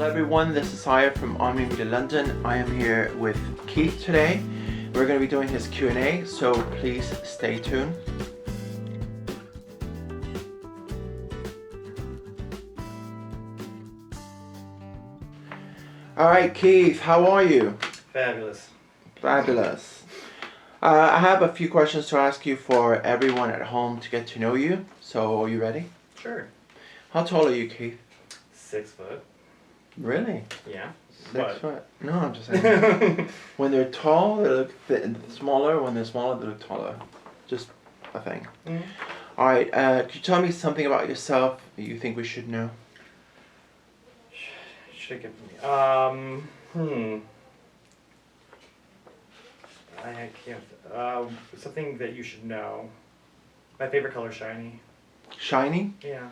Hello everyone, this is Saya from OMNI Media London. I am here with Keith today. We're going to be doing his Q&A, so please stay tuned. Alright Keith, how are you? Fabulous. Fabulous. I have a few questions to ask you for everyone at home to get to know you. So are you ready? Sure. How tall are you, Keith? 6 foot. Really? Yeah. 6 foot? No, I'm just saying. When they're tall, they look smaller. When they're smaller, they look taller. Just a thing. Mm-hmm. Alright, could you tell me something about yourself that you think we should know? Should I give me? I can't. Something that you should know. My favorite color is shiny. Shiny? Yeah.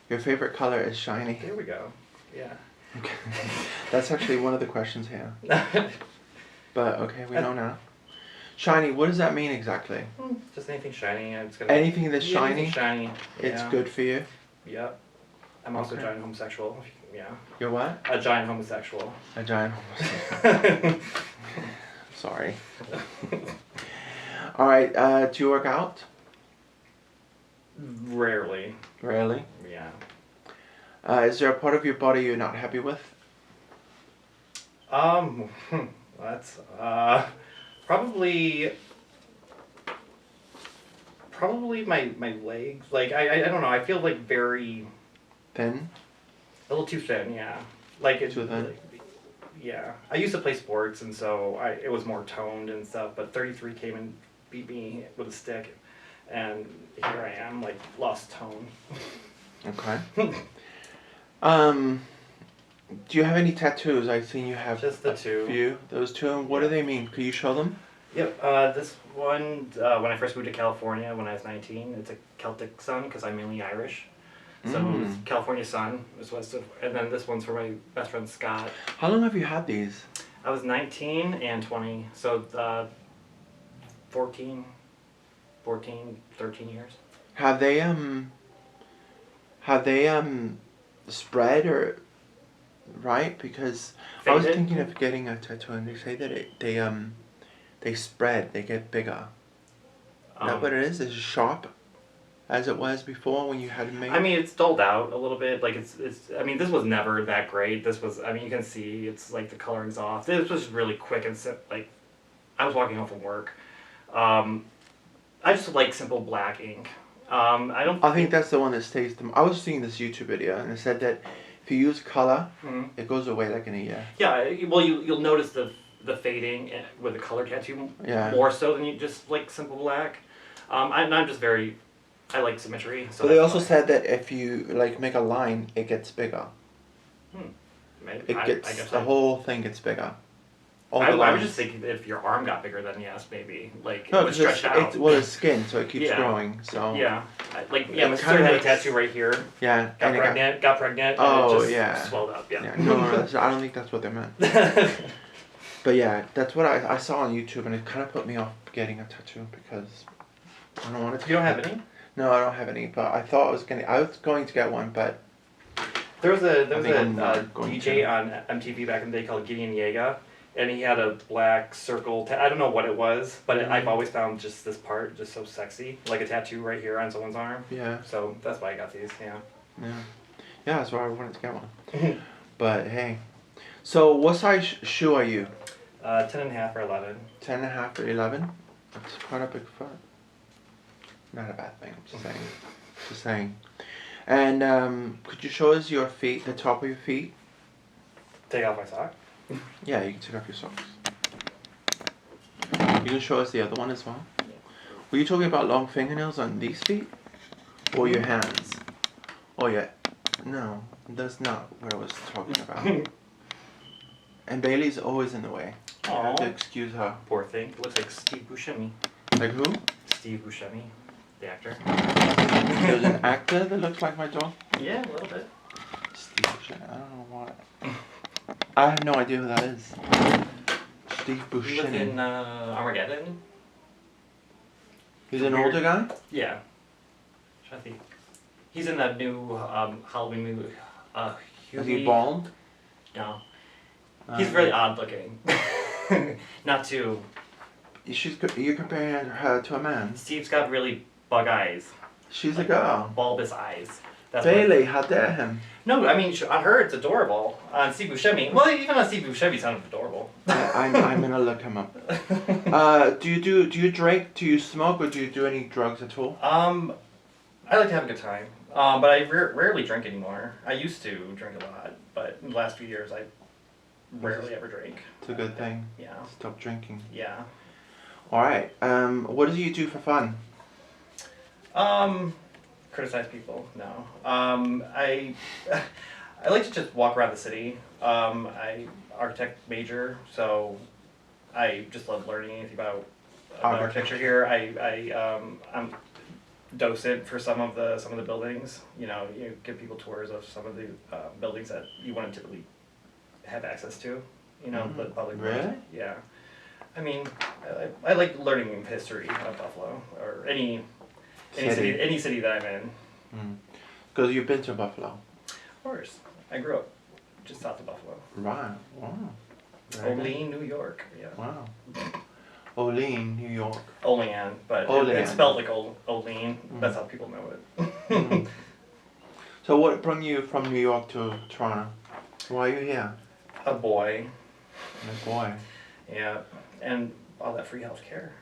Your favorite color is shiny. There we go. Yeah. Okay. That's actually one of the questions here. But okay, we know now. Shiny, what does that mean exactly? Just anything shiny. Anything that's shiny? Anything shiny. It's yeah. good for you? Yep. I'm also a giant homosexual. Yeah. You're what? A giant homosexual. A giant homosexual. Sorry. Alright, do you work out? Rarely. Rarely? Yeah. Is there a part of your body you're not happy with? That's probably my legs. Like I don't know. I feel like very thin. A little too thin. Yeah. Like it's too thin. Like, yeah. I used to play sports, and so it was more toned and stuff. But 33 came and beat me with a stick, and here I am, like lost tone. Okay. Do you have any tattoos? I've seen you have just the two. Few. Those two. And what do they mean? Could you show them? Yep. This one, when I first moved to California when I was 19, it's a Celtic sun because I'm mainly Irish. So it was California sun is what stood for. And then this one's for my best friend Scott. How long have you had these? I was 19 and 20, so 13 years. Have they spread or right? Because Faded? I was thinking of getting a tattoo, and they say that they spread, they get bigger. Is that what it is? Is it sharp as it was before when you had it made? I mean, it's dulled out a little bit. Like it's. I mean, this was never that great. This was. I mean, you can see it's like the coloring's off. This was really quick and like, I was walking home from work. I just like simple black ink. I think that's the one that stays. I was seeing this YouTube video, and it said that if you use color, it goes away like in a year. Yeah. Well, you'll notice the fading with the color tattoo more so than you just like simple black. I'm just very. I like symmetry. So but they also said that if you like make a line, it gets bigger. Maybe. I guess the whole thing gets bigger. I was just thinking that if your arm got bigger, then yes, maybe it would stretch out. It's skin, so it keeps growing. So yeah, my sister had a tattoo right here. Yeah, got pregnant. Oh, and it just swelled up. Yeah. No, I don't think that's what they meant. But yeah, that's what I saw on YouTube, and it kind of put me off getting a tattoo because I don't want to. You don't have any? No, I don't have any. But I thought I was going to get one, but there was a DJ on MTV back in the day called Gideon Yeaga. And he had a black circle. I don't know what it was, but I've always found just this part just so sexy, like a tattoo right here on someone's arm. Yeah. So that's why I got these. Yeah. Yeah. Yeah, that's why I wanted to get one. But hey, so what size shoe are you? 10.5 or 11. 10.5 or 11. That's quite a big foot. Not a bad thing. Just saying. And could you show us your feet, the top of your feet? Take off my sock. Yeah, you can take off your socks. You can show us the other one as well. Yeah. Were you talking about long fingernails on these feet? Or your hands? Oh yeah. No, that's not what I was talking about. And Bailey's always in the way. You have to excuse her. Poor thing. Looks like Steve Buscemi. Like who? Steve Buscemi, the actor. There's an actor that looks like my dog? Yeah, a little bit. Steve Buscemi. I don't know why. I have no idea who that is. Steve Buscemi. He was in Armageddon. He's an older guy? Yeah. I think he's in that new Halloween movie. Is he bald? No. He's really odd looking. Not too... You're comparing her to a man? Steve's got really bug eyes. She's a girl. Bulbous eyes. That's Bailey, how dare him? No, I mean, on her it's adorable. On Steve Buscemi, well, even on Steve Buscemi, it's kind of adorable. I'm gonna look him up. Do you drink? Do you smoke? Or do you do any drugs at all? I like to have a good time. But I rarely drink anymore. I used to drink a lot, but in the last few years I rarely ever drink. It's a good thing. Yeah. Stop drinking. Yeah. All right. What do you do for fun? Criticize people? No. I like to just walk around the city. I architect major, so I just love learning anything about architecture here. I'm docent for some of the buildings. You give people tours of some of the buildings that you wouldn't typically have access to. The public. Really? Yeah. I mean, I like learning history of Buffalo or any city that I'm in. Because you've been to Buffalo. Of course, I grew up just south of Buffalo. Right. Wow. Olean, New York. Yeah. Wow. Olean, New York. Olean, but it's spelled like Olean. That's how people know it. So what brought you from New York to Toronto? Why are you here? A boy. A boy. Yeah, and all that free health care.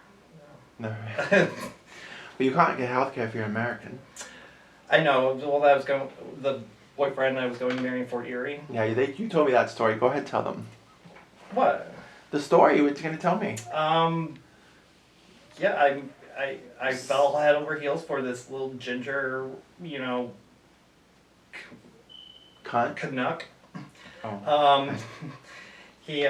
No. But you can't get health care if you're American. I know. Well, the boyfriend I was going to marry in Fort Erie. Yeah, you told me that story. Go ahead, tell them. What? The story you were going to tell me. Yeah, I fell head over heels for this little ginger, Cunt? Canuck. Oh. He,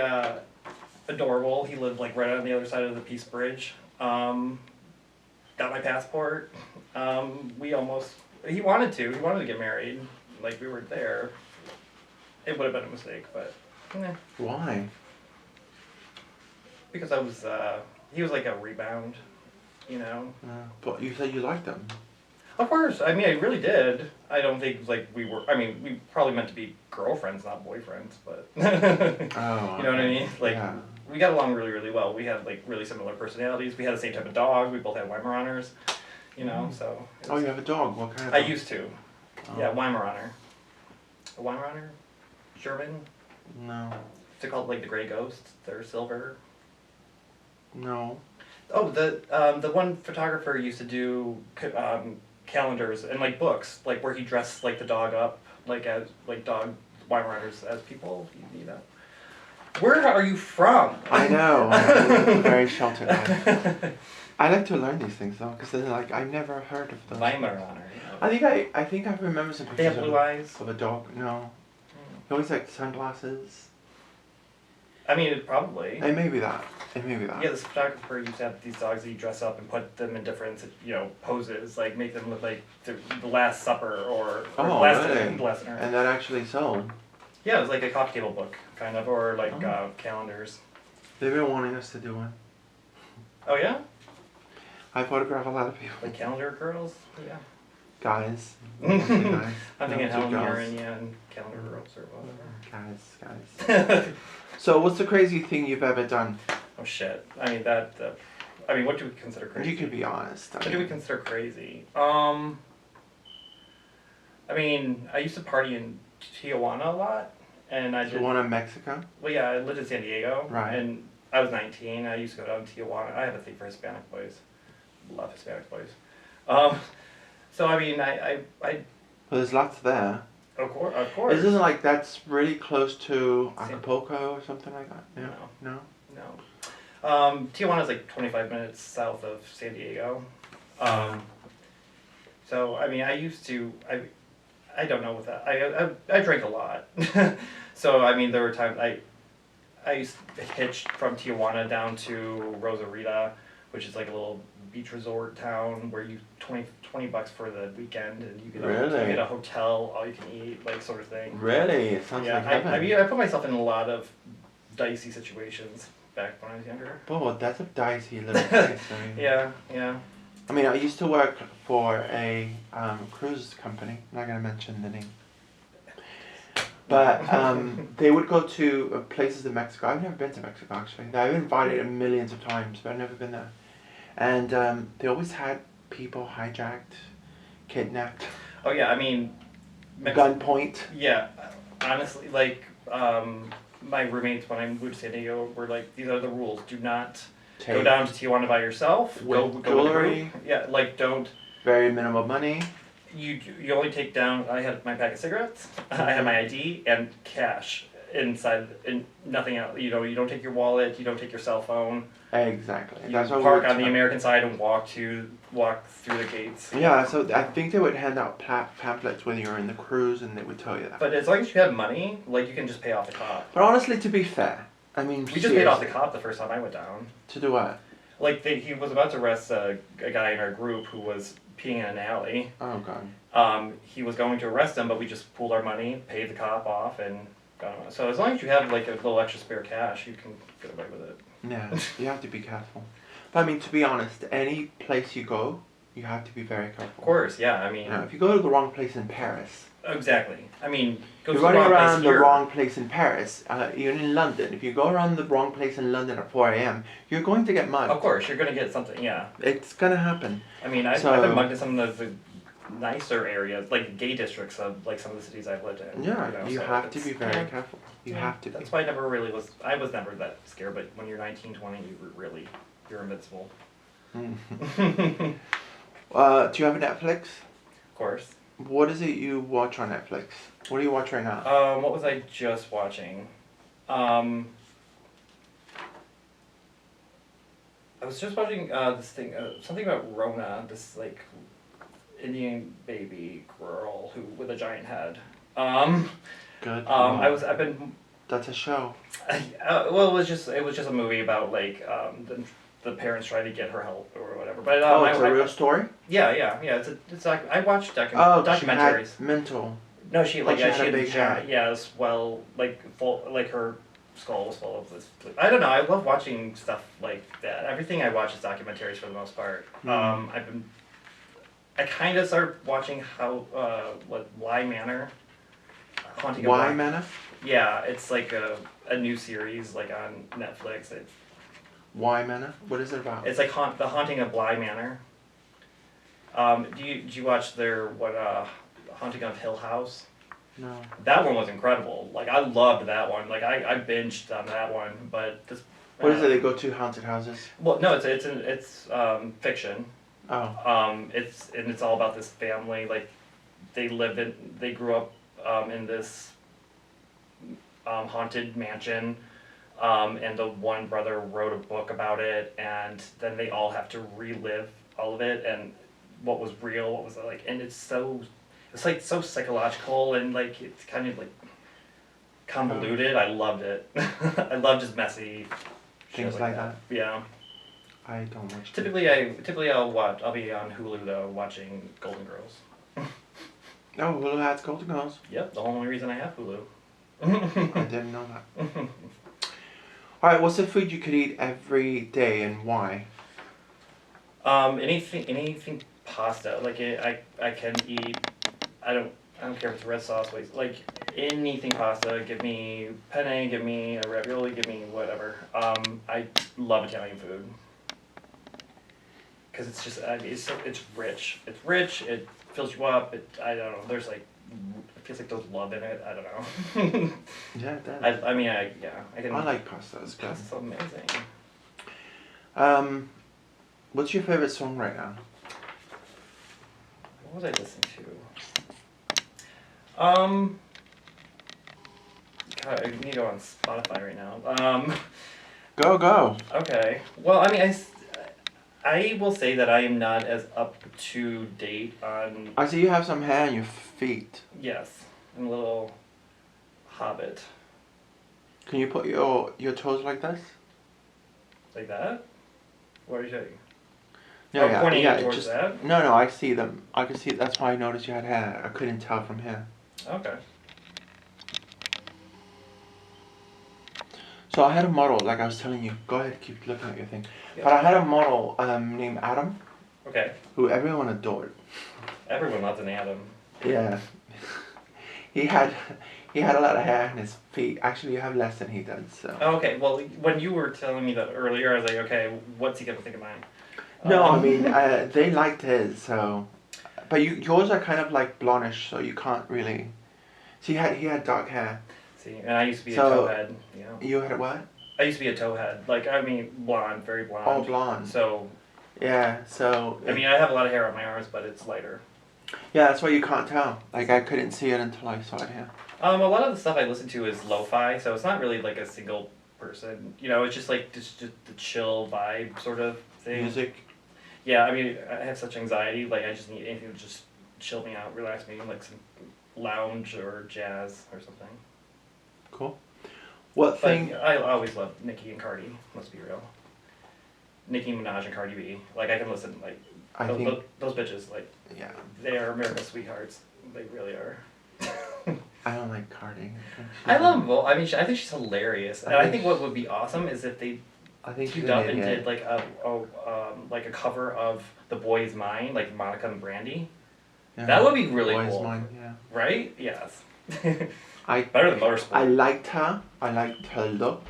adorable. He lived like right on the other side of the Peace Bridge. Got my passport. He wanted to get married. Like, we were there. It would have been a mistake, but, Why? Because he was like a rebound, But you said you liked him. Of course. I mean, I really did. I don't think, we probably meant to be girlfriends, not boyfriends, but... Oh. You know what I mean? Yeah. We got along really, really well. We had, really similar personalities. We had the same type of dog. We both had Weimaraners, so... Oh, you have a dog? What kind of dog? I used to. Oh. Yeah, Weimaraner. A Weimaraner? German? No. They're called, the Grey Ghosts. They're silver. No. Oh, the one photographer used to do calendars and books, where he dressed the dog up as dog Weimaraners as people. You know. Where are you from? I know. I'm very sheltered. I like to learn these things though, because they're I've never heard of them. Weimaraner. I think I remember some pictures. They have blue eyes. Of a dog. No. He always sunglasses. I mean, probably. It may be that. Yeah, this photographer used to have these dogs that you dress up and put them in different, poses, make them look like the Last Supper or Last Dinner. And that actually sold. Yeah, it was like a coffee table book, kind of, or calendars. They've been wanting us to do one. Oh yeah? I photograph a lot of people. Like calendar girls? Yeah. Guys. Guys. I'm thinking Helen Mirren, and calendar girls or whatever. Guys. So what's the crazy thing you've ever done? Oh shit. I mean what do we consider crazy? You can be honest. What do we consider crazy? I mean, I used to party in Tijuana a lot, and Tijuana, Mexico? Well, yeah, I lived in San Diego. Right. And I was 19. I used to go down to Tijuana. I have a thing for Hispanic boys. Love Hispanic boys. So I mean, I Well, there's lots there. Of course. Isn't that's really close to Acapulco or something like that? Yeah. No. Tijuana's 25 minutes south of San Diego. So I mean, I don't know what that. I drank a lot. So I mean, there were times I used to hitch from Tijuana down to Rosarita, which is a little beach resort town where you $20 for the weekend, and you get a hotel, all you can eat, sort of thing. Really? It sounds like heaven. I put myself in a lot of dicey situations back when I was younger. Oh, that's a dicey little place. Yeah. I mean, I used to work for a cruise company. I'm not going to mention the name. But they would go to places in Mexico. I've never been to Mexico actually. I've been invited millions of times, but I've never been there. And they always had people hijacked, kidnapped, Oh yeah, I mean, gunpoint. Yeah, honestly, like my roommates when I moved to San Diego were like, these are the rules. Do not go down to Tijuana by yourself. Go with a group. Yeah, like don't. Very minimal money. You only take down. I had my pack of cigarettes. I had my ID and cash inside, and nothing else. You know, you don't take your wallet. You don't take your cell phone. Exactly. You That's what park on the American side and walk through the gates. Yeah, so I think they would hand out pamphlets when you were in the cruise, and they would tell you that. But as long as you have money, like you can just pay off the cop. But honestly, to be fair, I mean, we just paid off the cop the first time I went down. To do what? Like he was about to arrest a guy in our group who was peeing in an alley. Oh god. He was going to arrest him, but we just pooled our money, paid the cop off, and got him. So as long as you have like a little extra spare cash, you can get away with it. Yeah, you have to be careful. But I mean, to be honest, any place you go, you have to be very careful. Of course, yeah. I mean, you know, if you go to the wrong place in Paris. Exactly. I mean, you're running around the wrong place in Paris. Even in London, if you go around the wrong place in London at 4 a.m., you're going to get mugged. Of course, you're going to get something. Yeah. It's gonna happen. I mean, I've been mugged in some of the nicer areas, like gay districts of like some of the cities I've lived in. Yeah, you have to be very careful. You have to. That's why I never really was. I was never that scared. But when you're 19, 20, you're invincible. Do you have a Netflix? Of course. What is it you watch on Netflix? What do you watch right now? What was I just watching? I was just watching this thing, something about Rona, this like Indian baby girl who with a giant head. Good. I've been. That's a show. Well, it was just a movie about like the parents trying to get her help or whatever. But it's a real story. Yeah. It's like I watched documentaries. She had mental. No, she like she had a big head. Yeah, as well, like full, like her skull was full of this. I don't know. I love watching stuff like that. Everything I watch is documentaries for the most part. I kind of started watching Bly Manor. Haunting of Bly Manor. Yeah, it's like a new series like on Netflix. Why Manor? What is it about? It's like the Haunting of Bly Manor. Did you watch their Haunting of Hill House? No. That one was incredible. Like I loved that one. Like I binged on that one. But this. What is it? They go to haunted houses. Well, no, it's fiction. Oh. It's all about this family. Like they grew up in this haunted mansion. And the one brother wrote a book about it, and then they all have to relive all of it and what was real, what was like, and it's like so psychological and like it's kind of like convoluted. I loved it. I love just messy things like that. Yeah. I don't watch. Typically I'll be on Hulu though watching Golden Girls. No, Hulu has Golden Girls. Yep, the only reason I have Hulu. I didn't know that. Alright, what's the food you could eat every day and why? Anything pasta. Like I can eat. I don't care if it's red sauce. Like anything pasta. Give me penne. Give me a ravioli. Give me whatever. I love Italian food. Cause it's just it's rich. It's rich. It fills you up. I don't know. There's like. It feels like there's love in it. I don't know. Yeah, it does. I can. I like pasta. It's good. Pasta's amazing. What's your favorite song right now? What was I listening to? God, I need to go on Spotify right now. Go. Okay. Well, I mean, I will say that I am not as up to date on. I see you have some hair on your feet. Yes, I'm a little hobbit. Can you put your toes like this? Like that? What are you saying? Yeah, pointing towards that? No, I see them. I can see. That's why I noticed you had hair. I couldn't tell from here. Okay. So I had a model, like I was telling you. Go ahead, keep looking at your thing. Yeah. But I had a model named Adam. Okay. Who everyone adored. Everyone loves an Adam. Yeah. he had a lot of hair on his feet. Actually, you have less than he does. So. Oh, okay. Well, when you were telling me that earlier, I was like, okay, what's he gonna think of mine? No, I mean they liked his. So, but yours are kind of like blondish, so you can't really. So he had dark hair. See, and I used to be a So- towhead. You know. You had what? I used to be a towhead. Like, I mean, blonde, very blonde. All blonde. So, Yeah. So. I mean, I have a lot of hair on my arms, but it's lighter. Yeah, that's why you can't tell. Like I couldn't see it until I saw it here. A lot of the stuff I listen to is lo-fi, so it's not really like a single person. You know, it's just like just the chill vibe sort of thing. Music. Yeah, I mean, I have such anxiety. Like, I just need anything to just chill me out, relax me, like some lounge or jazz or something. Cool. What thing? But I always loved Nicki and Cardi. Let's be real. Nicki Minaj and Cardi B. Like, I can listen. Like, I think. those bitches. Like, Yeah. they are America's sweethearts. They really are. I don't like Cardi. I love them both. I mean, I think she's hilarious, and I think what would be awesome is if they I think she's teamed an up and idiot. did like a cover of The Boy Is Mine, like Monica and Brandy. Yeah. That would be really Boy Is cool. Mine, yeah. Right? Yes. I Better than Motorsport. I liked her. I liked her look.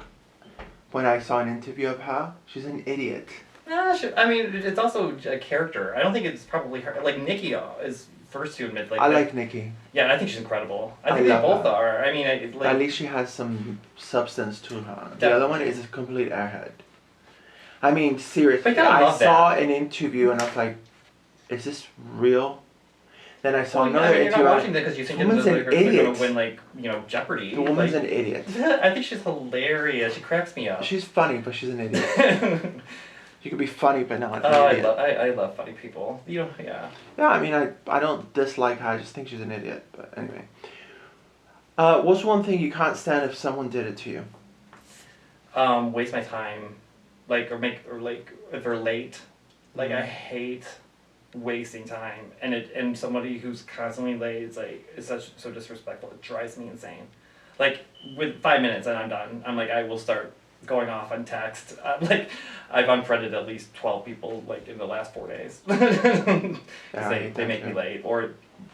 When I saw an interview of her, she's an idiot. I mean, it's also a character. I don't think it's probably her. Like, Nicki is first to admit. Like, I like Nicki. Yeah, I think she's incredible. I I think they love both her. are. I mean, At least she has some substance to her. The Definitely. other one is a complete airhead. I mean, seriously, But I I love saw that. an interview and I was like, is this real? Then I saw well, another I mean, you're interview. not watching that because you think woman's they're an going to idiot. win, like, you know, Jeopardy. The woman's like, an idiot. I think she's hilarious. She cracks me up. She's funny, but she's an idiot. She could be funny, but not an Oh, idiot. I love funny people. You know, yeah. Yeah, I mean, I don't dislike her. I just think she's an idiot. But anyway. What's one thing you can't stand if someone did it to you? Waste my time, like if they're late. Like, I hate wasting time, and somebody who's constantly late is so disrespectful. It drives me insane. Like, with 5 minutes and I'm done. I'm like, I will start going off on text. I've unfriended at least 12 people like in the last 4 days. Because they make me late, or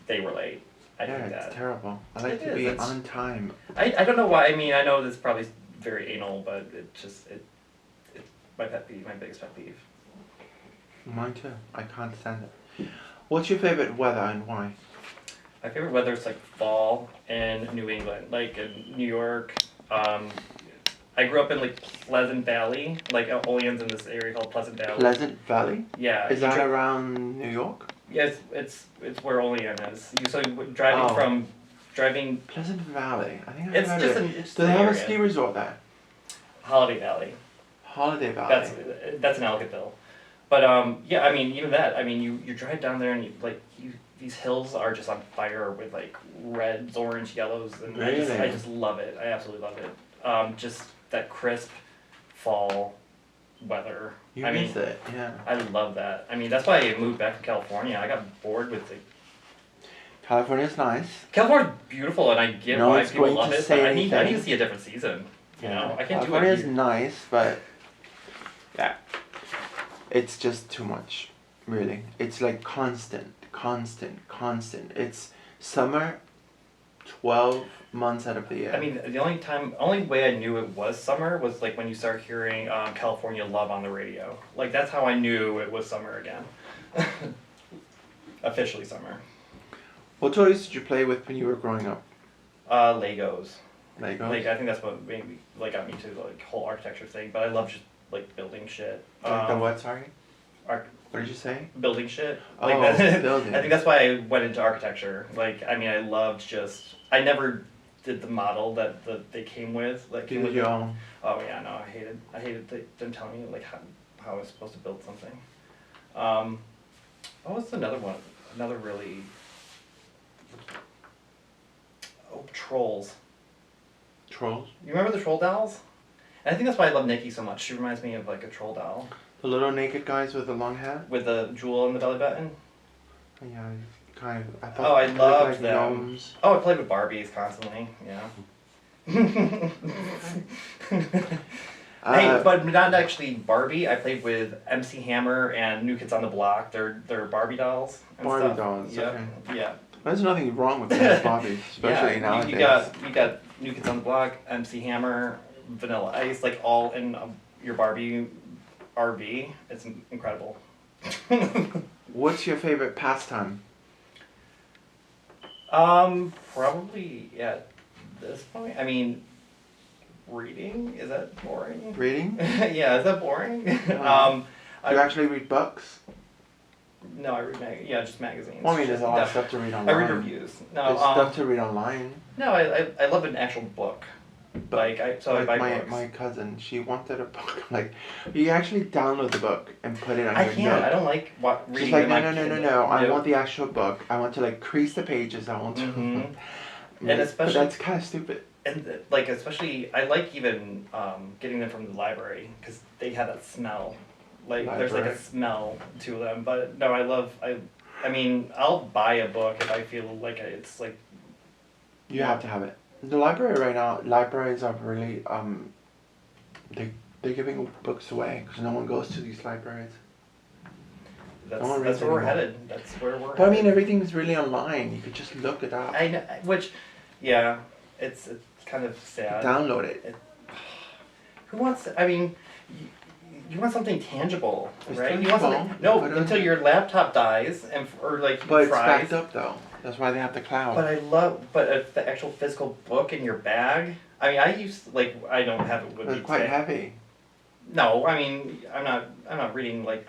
they were late. I hate that. It's terrible. I like It to is, be it's- on time. I don't know why. I mean, I know this is probably very anal, but it's my pet peeve, my biggest pet peeve. Mine too. I can't stand it. What's your favorite weather and why? My favorite weather is like fall in New England, like in New York. I grew up in like Pleasant Valley, like Olean's in this area called Pleasant Valley. Pleasant Valley? Yeah. Is that around New York? Yeah, it's where Olean is. Driving. Pleasant Valley. I think I've It's heard just of it. it's Do they have a area. ski resort there? Holiday Valley. Holiday Valley. That's in Ellicottville. But yeah, I mean, even that. I mean, you drive down there and these hills are just on fire with like reds, orange, yellows, and I Really? just love it. I absolutely love it. Just that crisp fall weather. You I miss mean, it, yeah. I love that. I mean, that's why I moved back to California. I got bored with it. California's nice. California's beautiful, and I get No why one's people going love to it. say But I need to anything. see a different season. You know, I can't do it California's here. nice, but yeah, it's just too much, really. It's like constant. It's summer, 12 months out of the year. I mean, the only way I knew it was summer was like when you start hearing California Love on the radio. Like, that's how I knew it was summer again. Officially summer. What toys did you play with when you were growing up? Legos. Legos? Like, I think that's what maybe like got me to the like whole architecture thing. But I love just like building shit. Like the what, sorry? What did you say? Building shit. Oh, Like building. I think that's why I went into architecture. Like, I mean, I loved just. I never did the model that they came with. Like, You did your own. Oh yeah, no, I hated them telling me like how I was supposed to build something. What was another one? Another really. Oh, trolls. Trolls? You remember the troll dolls? And I think that's why I love Nikki so much. She reminds me of like a troll doll The little naked guys with the long hair? with the jewel in the belly button. Yeah, kind of. I Oh, thought I they looked loved like them. gnomes. Oh, I played with Barbies constantly. Yeah. Hey, but not actually Barbie. I played with MC Hammer and New Kids on the Block. They're Barbie dolls. And Barbie stuff. dolls, Yep. okay. Yeah. There's nothing wrong with Best Barbies, especially nowadays. You got New Kids on the Block, MC Hammer, Vanilla Ice, like all in your Barbie RV. It's incredible. What's your favorite pastime? Probably at this point. I mean, reading, is that boring? Reading? Yeah, is that boring? Do you actually read books? No, I read just magazines. Well, I mean, there's a lot of stuff to read online. I read reviews. No, there's stuff to read online. No, I love an actual book. But I buy books. My cousin, she wanted a book. Like, you actually download the book and put it on your can't. note. I don't like reading. She's like, no. I want the actual book. I want to like crease the pages. I want to. Mm-hmm. And especially, but that's kind of stupid. And like especially, I like even getting them from the library because they have that smell. Like there's like a smell to them. But no, I mean, I'll buy a book if I feel like it's like. You have to have it. The library right now, libraries are really they're giving books away because no one goes to these libraries. That's where we're headed. That's where we're. But I mean, everything's really online. You could just look it up. I know, yeah, it's kind of sad. Download it. Who wants? I mean, you want something tangible, It's right? tangible. You want something. No, until your laptop dies or like But fries. it's backed up though. That's why they have the cloud. But the actual physical book in your bag. I mean, I don't have it with me. It's quite heavy. No, I mean, I'm not reading like,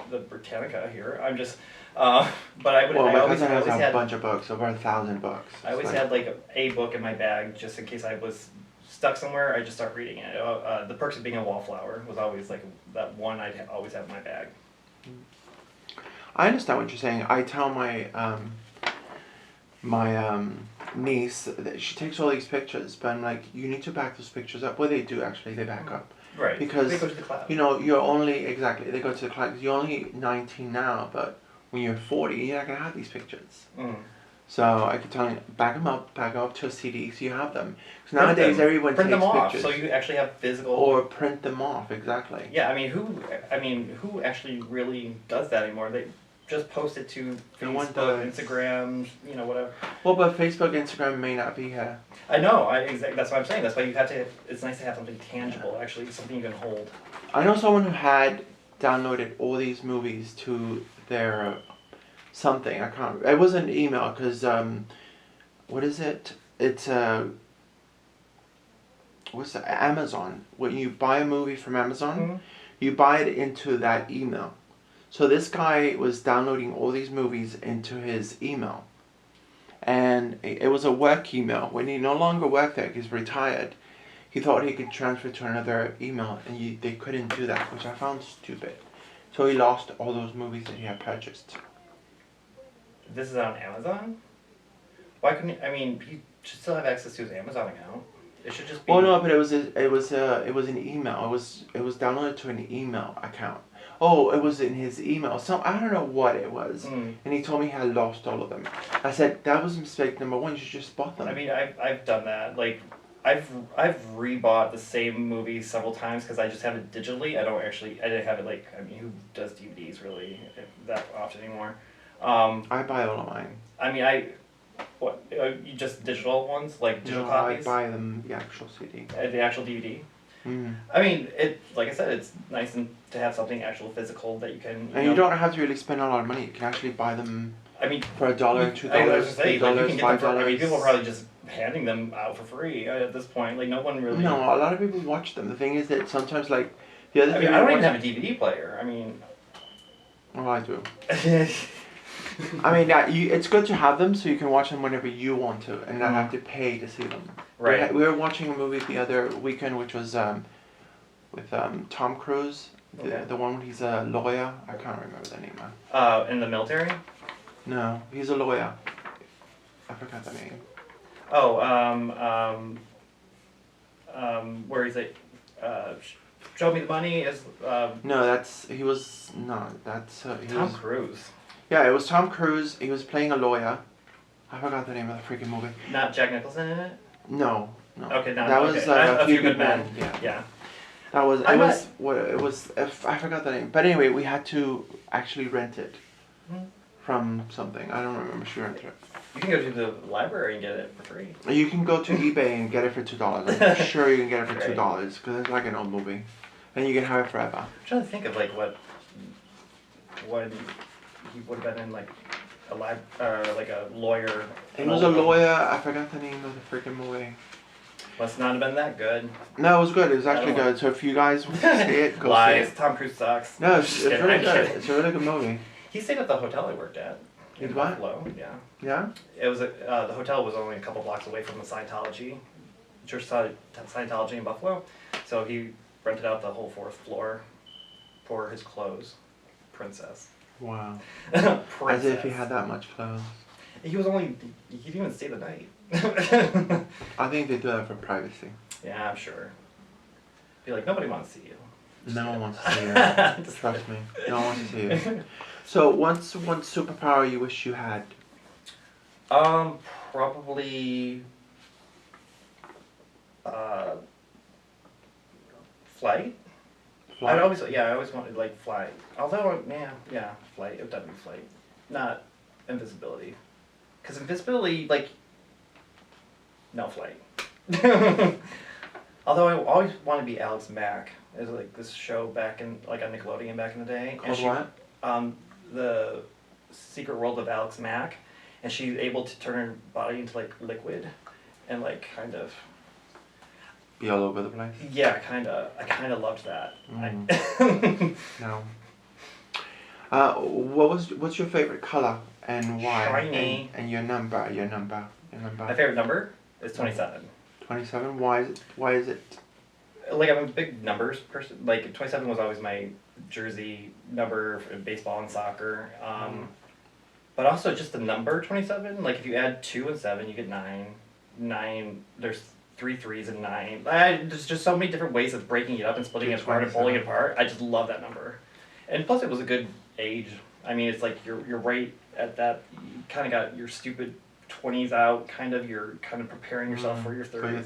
the Britannica here. I'm just, but I would. Well, I my always cousin has had a bunch of books, over 1,000 books. I always had like a book in my bag just in case I was stuck somewhere. I just start reading it. The Perks of Being a Wallflower was always like that one I'd always have in my bag. I understand what you're saying. I tell my niece that she takes all these pictures, but I'm like, you need to back those pictures up. Well, they do actually. They back up. Right. Because they go to the cloud. you're only they go to the cloud. You're only 19 now, but when you're 40, you're not gonna have these pictures. Mm. So I keep telling you, back them up to a CD so you have them. Because nowadays everyone print takes them off, pictures. so you actually have physical. Or print them off, exactly. Yeah, I mean, who actually really does that anymore? They just post it to Facebook, Instagram, whatever. Well, but Facebook, Instagram may not be here. I know. That's what I'm saying. That's why you have to. It's nice to have something tangible, actually, something you can hold. I know someone who had downloaded all these movies to their something. I can't. It was an email because what is it? It's what's that? Amazon. When you buy a movie from Amazon, you buy it into that email. So this guy was downloading all these movies into his email. And it was a work email. When he no longer worked there, he's retired, he thought he could transfer to another email, and they couldn't do that, which I found stupid. So he lost all those movies that he had purchased. This is on Amazon? Why couldn't he should still have access to his Amazon account. It should just be. Oh no, but it was an email. It was downloaded to an email account. Oh, it was in his email. I don't know what it was. And he told me he had lost all of them. I said, that was mistake number one. You should just bought them. I mean, I've done that. Like, I've rebought the same movie several times because I just have it digitally. I didn't have it like, who does DVDs really that often anymore? I buy all of mine. I mean, you just digital ones, like digital copies? I buy them the actual CD. The actual DVD? Mm. I mean, like I said, it's nice to have something actual physical that you can. You don't have to really spend a lot of money. You can actually buy them. For $1, $2, $3, $5. People are probably just handing them out for free at this point. Like no one really. No, a lot of people watch them. The thing is that sometimes the other thing. I don't even have a DVD player. I mean. Oh, I do. I mean, it's good to have them so you can watch them whenever you want to and not have to pay to see them. Right. We were watching a movie the other weekend which was with Tom Cruise, the one when he's a lawyer. I can't remember the name. In the military? No, he's a lawyer. I forgot the name. Oh, where he's like, show me the money is. No, Tom Cruise. Yeah, it was Tom Cruise. He was playing a lawyer. I forgot the name of the freaking movie. Not Jack Nicholson in it? No. Okay, that was A Few Good Men. Yeah. I forgot the name. But anyway, we had to actually rent it from something. I don't remember. She rented it. You can go to the library and get it for free. You can go to eBay and get it for $2. I'm sure you can get it for Right. $2 because it's like an old movie, and you can have it forever. I'm trying to think of like what he would have been in, like a like a lawyer. It was a lawyer. I forgot the name of the freaking movie. Must not have been that good. No, it was good. It was actually I don't good. So if you guys want to see it, go Lies. see it. Tom Cruise sucks. No, it's Just kidding, really I'm good. kidding. It's a really good movie. He stayed at the hotel I worked at. In He's what? Buffalo. Yeah. Yeah? It was the hotel was only a couple blocks away from the Scientology, Church of Scientology in Buffalo, so he rented out the whole 4th floor for his clothes. Princess. Wow. Princess. As if he had that much clothes. He didn't even stay the night. I think they do that for privacy. Yeah, I'm sure. Be like, nobody wants to see you. No one wants to see you. Trust me. No one wants to see you. So, what's one superpower you wish you had? Probably flight. I always wanted like flight. Although flight. It would definitely be flight, not invisibility. Because invisibility, like, no flight. Although I always wanted to be Alex Mack. There's like this show back in like on Nickelodeon back in the day. Called what? The Secret World of Alex Mack, and she's able to turn her body into like liquid, and like kind of. Be all over the place? Yeah, I kind of loved that. No. What's your favorite color and why? Shiny. And your number. My favorite number is 27. 27. Why is it? Like, I'm a big numbers person. Like 27 was always my jersey number for baseball and soccer. But also just the number 27. Like if you add 2 and 7, you get 9. 9. There's 3 threes and 9. There's just so many different ways of breaking it up and splitting it apart and pulling it apart. I just love that number. And plus, it was a good age. I mean, it's like you're right at that. You kind of got your stupid 20s out. Kind of, you're kind of preparing yourself for your 30s. For your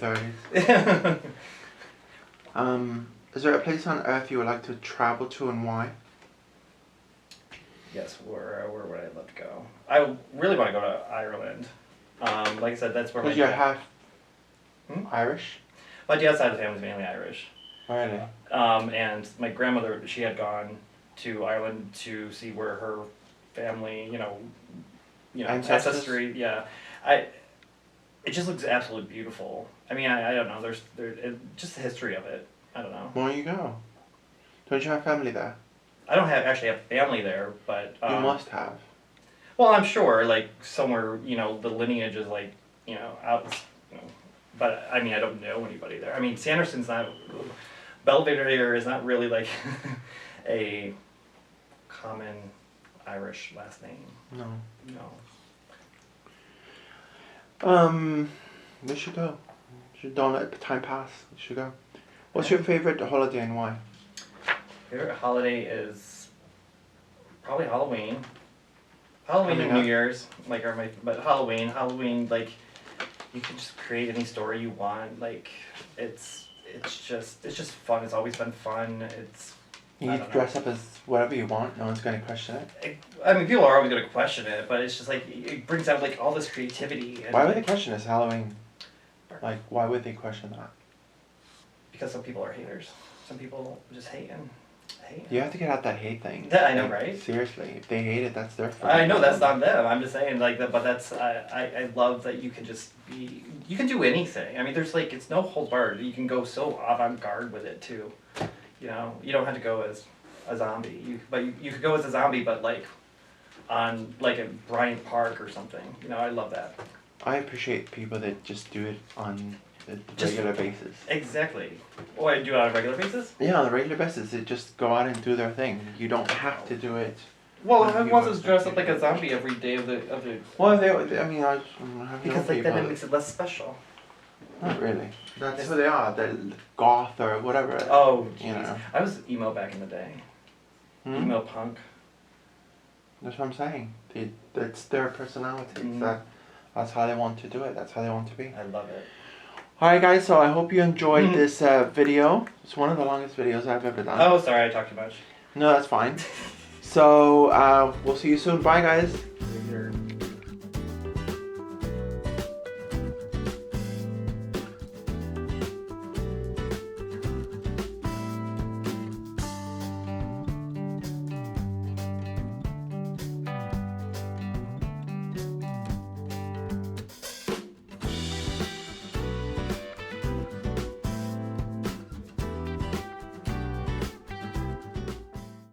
30s. Is there a place on earth you would like to travel to and why? Yes, where would I love to go? I really want to go to Ireland. Like I said, that's where Because you're half Irish? My dad's side of the family is mainly Irish. Really? And my grandmother, she had gone to Ireland to see where her family, ancestry. Yeah, it just looks absolutely beautiful. I mean, I don't know. There's just the history of it. I don't know. Why don't you go? Don't you have family there? I don't actually have family there, but You must have. well, I'm sure, like somewhere, the lineage is like, out. But I mean, I don't know anybody there. I mean, Sanderson's not. Belvedere is not really like a common Irish last name. No. No. We should go. Don't let time pass. We should go. What's your favorite holiday and why? Favorite holiday is probably Halloween. Halloween and New Year's, like, are but Halloween, like, you can just create any story you want. Like, it's just fun. It's always been fun. You can dress up as whatever you want. No one's going to question it. I mean, people are always going to question it, but it's just like it brings out like all this creativity. And why would they question this Halloween? Like, why would they question that? Because some people are haters. Some people just hate. You have to get out that hate thing. Yeah, I know, right? Seriously, if they hate it, that's their fault. I know that's not them. I'm just saying, like, that. But that's I love that you can just be. You can do anything. I mean, there's like it's no holds barred. You can go so avant-garde with it too. You don't have to go as a zombie. You could go as a zombie, but like on like a Bryant Park or something. I love that. I appreciate people that just do it on a regular basis. Exactly. Oh, I do it on a regular basis? Yeah, on a regular basis. They just go out and do their thing. You don't have to do it. Well, who wants to dress up like a zombie every day of the? Well, I mean, I have because like then it makes it less special. Not really. That's who they are. They're goth or whatever. Oh, jeez. I was emo back in the day. Emo punk. That's what I'm saying. That's their personality. That's how they want to do it. That's how they want to be. I love it. Alright guys, so I hope you enjoyed this video. It's one of the longest videos I've ever done. Oh, sorry, I talked too much. No, that's fine. So, we'll see you soon. Bye guys.